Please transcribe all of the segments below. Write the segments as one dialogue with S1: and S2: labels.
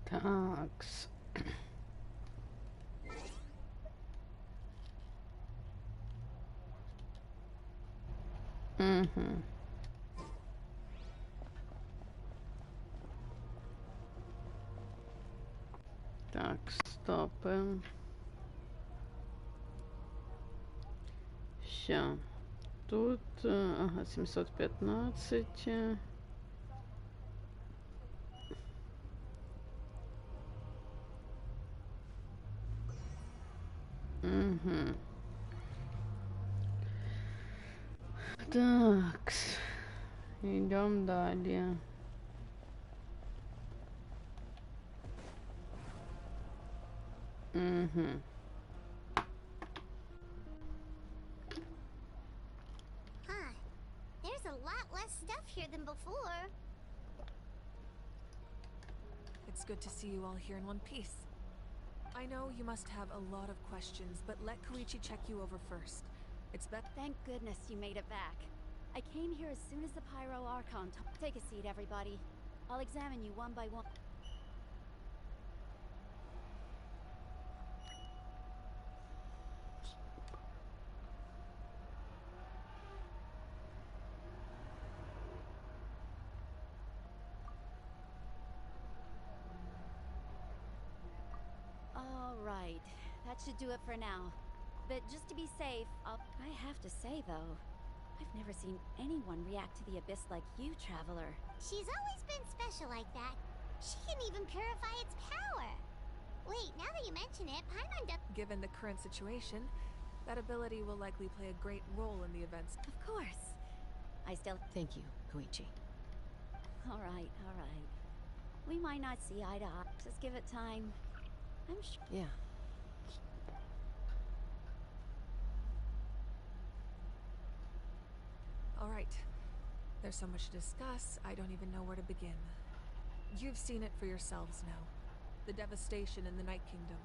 S1: Такс. Угу. Так, стопим. Все. Тут, ага, 715. Угу. Так. Идем далее. Угу.
S2: There's a lot less stuff here than before.
S3: It's good to see you all here in one piece. I know you must have a lot of questions, but let Koichi check you over first. It's
S4: Thank goodness you made it back. I came here as soon as the Pyro Archon. Take a seat, everybody. I'll examine you one by one. All right, that should do it for now. But just to be safe, I have to say though, I've never seen anyone react to the abyss like you, Traveler.
S2: She's always been special like that. She can even purify its power. Wait, now that you mention it, Paimon does.
S3: Given the current situation, that ability will likely play a great role in the events.
S4: Of course. I still...
S5: Thank you, Koichi.
S4: All right, all right. We might not see eye to eye. Just give it time. I'm sure...
S5: Yeah.
S3: All right. There's so much to discuss, I don't even know where to begin. You've seen it for yourselves now. The devastation in the Night Kingdom.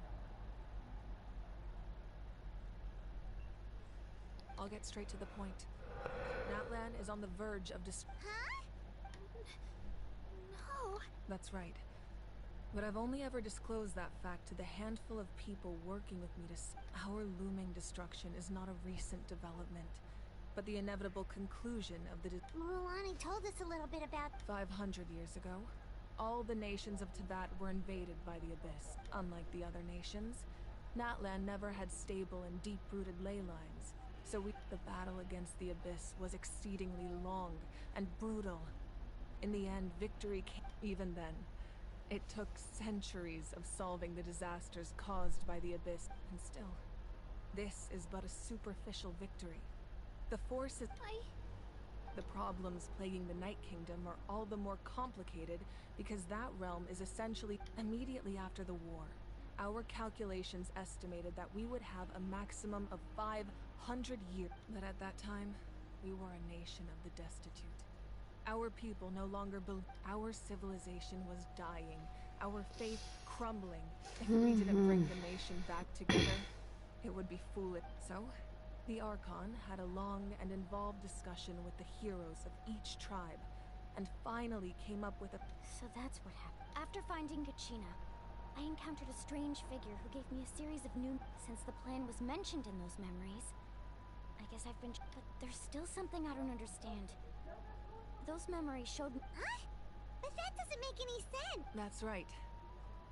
S3: I'll get straight to the point. Natlan is on the verge of
S2: Huh? No.
S3: That's right. But I've only ever disclosed that fact to the handful of people working with me to our looming destruction is not a recent development, but the inevitable conclusion of the
S2: Muruani told us a little bit about
S3: 500 years ago. All the nations of Tibet were invaded by the Abyss. Unlike the other nations, Natlan never had stable and deep-rooted ley lines, so the battle against the Abyss was exceedingly long and brutal. In the end, victory came. Even then, it took centuries of solving the disasters caused by the Abyss, and still, this is but a superficial victory. The forces... The problems plaguing the Night Kingdom are all the more complicated because that realm is essentially immediately after the war. Our calculations estimated that we would have a maximum of 500 years. But at that time, we were a nation of the destitute. Our people no longer our civilization was dying, our faith crumbling. If we didn't bring the nation back together, it would be foolish. So, the Archon had a long and involved discussion with the heroes of each tribe, and finally came up with a...
S2: So that's what happened. After finding Kachina, I encountered a strange figure who gave me a series of new... Since the plan was mentioned in those memories, I guess I've been... But there's still something I don't understand. Those memories showed me... Huh? But that doesn't make any sense!
S3: That's right.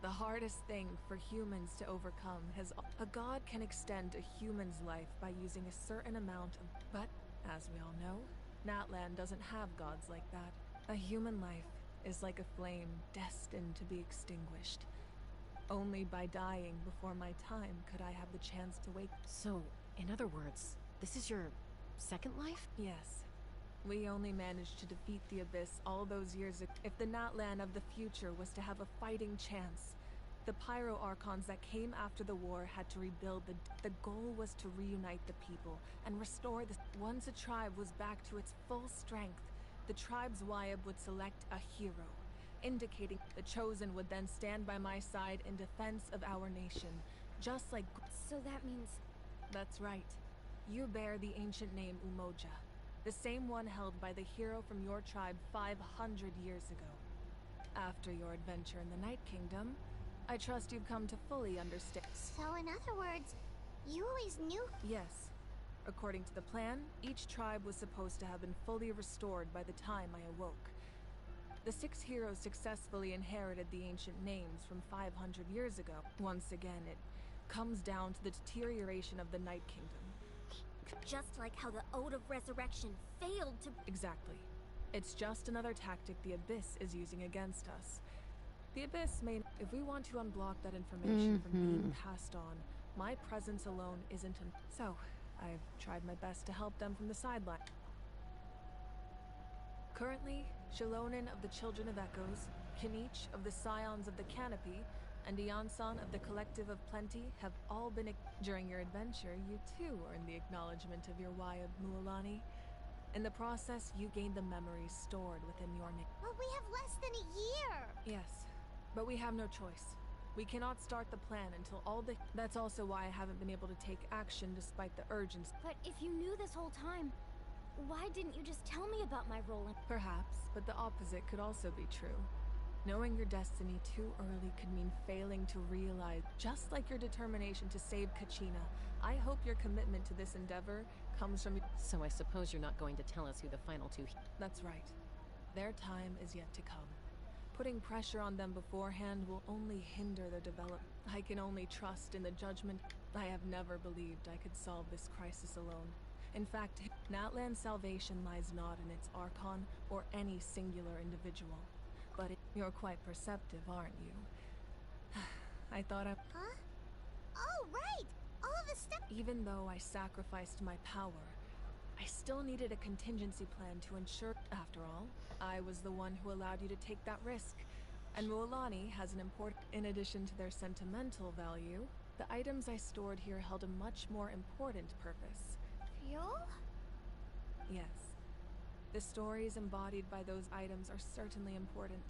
S3: The hardest thing for humans to overcome has... A god can extend a human's life by using a certain amount of... But, as we all know, Natlan doesn't have gods like that. A human life is like a flame destined to be extinguished. Only by dying before my time could I have the chance to wake...
S5: So, in other words, this is your second life?
S3: Yes. We only managed to defeat the Abyss all those years ago. If the Natlan of the future was to have a fighting chance, the Pyro Archons that came after the war had to rebuild the goal was to reunite the people and restore the... Once a tribe was back to its full strength, the tribe's Wyab would select a hero, indicating the Chosen would then stand by my side in defense of our nation, just like...
S2: So that means...
S3: That's right. You bear the ancient name Umoja, the same one held by the hero from your tribe 500 years ago. After your adventure in the Night Kingdom, I trust you've come to fully understand.
S2: So in other words, you always knew?
S3: Yes. According to the plan, each tribe was supposed to have been fully restored by the time I awoke. The 6 heroes successfully inherited the ancient names from 500 years ago. Once again, it comes down to the deterioration of the Night Kingdom.
S2: Just like how the Ode of Resurrection failed to...
S3: Exactly. It's just another tactic the Abyss is using against us. The Abyss may... If we want to unblock that information from being passed on, my presence alone isn't enough. So, I've tried my best to help them from the sideline. Currently, Shilonen of the Children of Echoes, Kinich of the Scions of the Canopy, and Iansan of the Collective of Plenty have all been... During your adventure, you too earned the acknowledgement of your Wayab Mualani. In the process, you gained the memories stored within your name.
S2: But we have less than a year!
S3: Yes, but we have no choice. We cannot start the plan until all the... That's also why I haven't been able to take action despite the urgency.
S2: But if you knew this whole time, why didn't you just tell me about my role in...
S3: Perhaps, but the opposite could also be true. Knowing your destiny too early could mean failing to realize, just like your determination to save Kachina. I hope your commitment to this endeavor comes from...
S5: So I suppose you're not going to tell us who the final 2...
S3: That's right. Their time is yet to come. Putting pressure on them beforehand will only hinder their development. I can only trust in the judgment. I have never believed I could solve this crisis alone. In fact, Natlan's salvation lies not in its Archon or any singular individual. But you're quite perceptive, aren't you? I thought I...
S2: Huh? Oh, right! All of the stuff...
S3: Even though I sacrificed my power, I still needed a contingency plan to ensure... After all, I was the one who allowed you to take that risk. And Mualani has an important... In addition to their sentimental value, the items I stored here held a much more important purpose.
S2: Fuel?
S3: Yes. The stories embodied by those items are certainly important.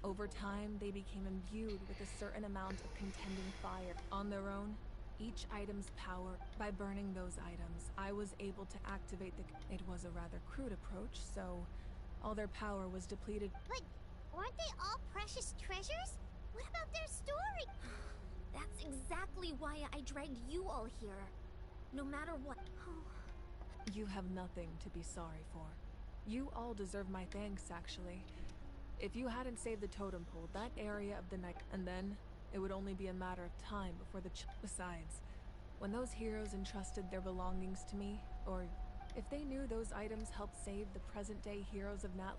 S3: Over time, they became imbued with a certain amount of contending fire. On their own, each item's power... By burning those items, I was able to activate the... It was a rather crude approach, so all their power was depleted.
S2: But aren't they all precious treasures? What about their story? That's exactly why I dragged you all here. No matter what...
S3: You have nothing to be sorry for. You all deserve my thanks, actually. If you hadn't saved the totem pole, that area of the night... And then, it would only be a matter of time before the... Besides, when those heroes entrusted their belongings to me, or if they knew those items helped save the present-day heroes of Natlan...